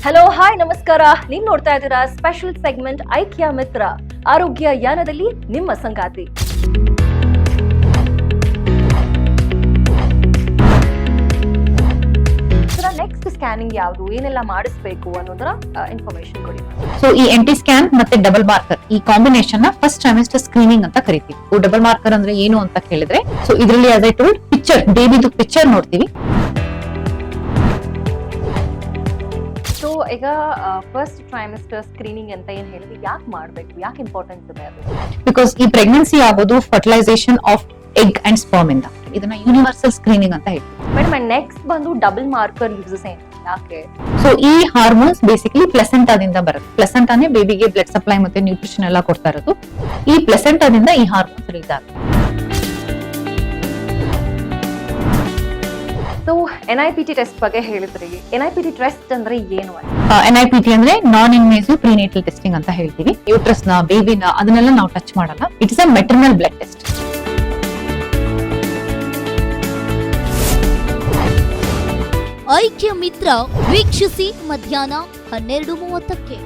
Hello hi ನಮಸ್ಕಾರ. ನೀವು ನೋಡ್ತಾ ಇದ್ದೀರಾ ಸ್ಪೆಷಲ್ ಸೆಗ್ಮೆಂಟ್ ಐಕ್ಯ ಮಿತ್ರ, ಆರೋಗ್ಯ ಯಾನದಲ್ಲಿ ನಿಮ್ಮ ಸಂಗಾತಿ. ನೆಕ್ಸ್ಟ್ ಸ್ಕ್ಯಾನಿಂಗ್ ಯಾವುದು, ಏನೆಲ್ಲ ಮಾಡಿಸಬೇಕು ಅನ್ನೋದರ ಇನ್ಫಾರ್ಮೇಶನ್ ಕೊಡಿ. ಸೊ ಈ ಎಂಟಿ ಸ್ಕ್ಯಾನ್ ಮತ್ತೆ ಡಬಲ್ ಮಾರ್ಕರ್ ಈ ಕಾಂಬಿನೇಷನ್ ನ ಫಸ್ಟ್ ಟ್ರೈಮೆಸ್ಟರ್ ಸ್ಕ್ರೀನಿಂಗ್ ಅಂತ ಕರಿತೀವಿ. ಡಬಲ್ ಮಾರ್ಕರ್ ಅಂದ್ರೆ ಏನು ಅಂತ ಕೇಳಿದ್ರೆ, ಸೊ ಇದರಲ್ಲಿ ಆಸ್ ಐ ಟೋಲ್ಡ್ ಪಿಕ್ಚರ್, ಬೇಬಿದು ಪಿಕ್ಚರ್ ನೋಡ್ತೀವಿ. ಸೊ ಈಗ ಫಸ್ಟ್ ಟ್ರೈಮೆಸ್ಟರ್ ಸ್ಕ್ರೀನಿಂಗ್ ಅಂತ ಏನ್ ಹೇಳಿದ್ವಿ, ಯಾಕೆ ಮಾಡಬೇಕು, ಯಾಕೆ ಇಂಪಾರ್ಟೆಂಟ್ ಇದೆ ಅದು? ಬಿಕಾಸ್ ಈ ಪ್ರೆಗ್ನೆನ್ಸಿ ಆಗೋದು fertilization of egg and sperm ಇಂದ. ಇದನ್ನ ಯೂನಿವರ್ಸಲ್ ಸ್ಕ್ರೀನಿಂಗ್ ಅಂತ ಹೇಳ್ತೀವಿ. ಮೇಡಮ್ ನೆಕ್ಸ್ಟ್ ಬಂದು ಡಬಲ್ ಮಾರ್ಕರ್ ಯೂಸಸ್ ಏನು, ಯಾಕೆ? ಸೊ ಈ ಹಾರ್ಮೋನ್ಸ್ ಬೇಸಿಕಲಿ ಪ್ಲೆಸೆಂಟಾದಿಂದ ಬರುತ್ತೆ. ಪ್ಲೆಸೆಂಟಾನೇ ಬೇಬಿಗೆ ಬ್ಲಡ್ ಸಪ್ಲೈ ಮತ್ತೆ ನ್ಯೂಟ್ರಿಷನ್ ಎಲ್ಲ ಕೊಡ್ತಾ ಇರೋದು. ಈ ಪ್ಲೆಸೆಂಟಾದಿಂದ ಈ ಹಾರ್ಮೋನ್ಸ್ ರಿಲೀಸ್ ಆಗುತ್ತೆ. ಸೊ NIPT ಟೆಸ್ಟ್ ಬಗ್ಗೆ ಹೇಳಿದ್ರಿ. NIPT ಟೆಸ್ಟ್ ಅಂದ್ರೆ ಏನು? NIPT ಅಂದ್ರೆ ನಾನ್ ಇನ್ವೇಸಿವ್ ಪ್ರಿನೇಟಲ್ ಟೆಸ್ಟಿಂಗ್ ಅಂತ ಹೇಳ್ತೀವಿ. ಯೂಟ್ರಸ್ ನ, ಬೇಬಿನ ಅದನ್ನೆಲ್ಲ ನಾವು ಟಚ್ ಮಾಡಲ್ಲ. It's a maternal blood test. ಐಕ್ಯ ಮಿತ್ರ ವೀಕ್ಷಿಸಿ ಮಧ್ಯಾಹ್ನ 12:30ಕ್ಕೆ.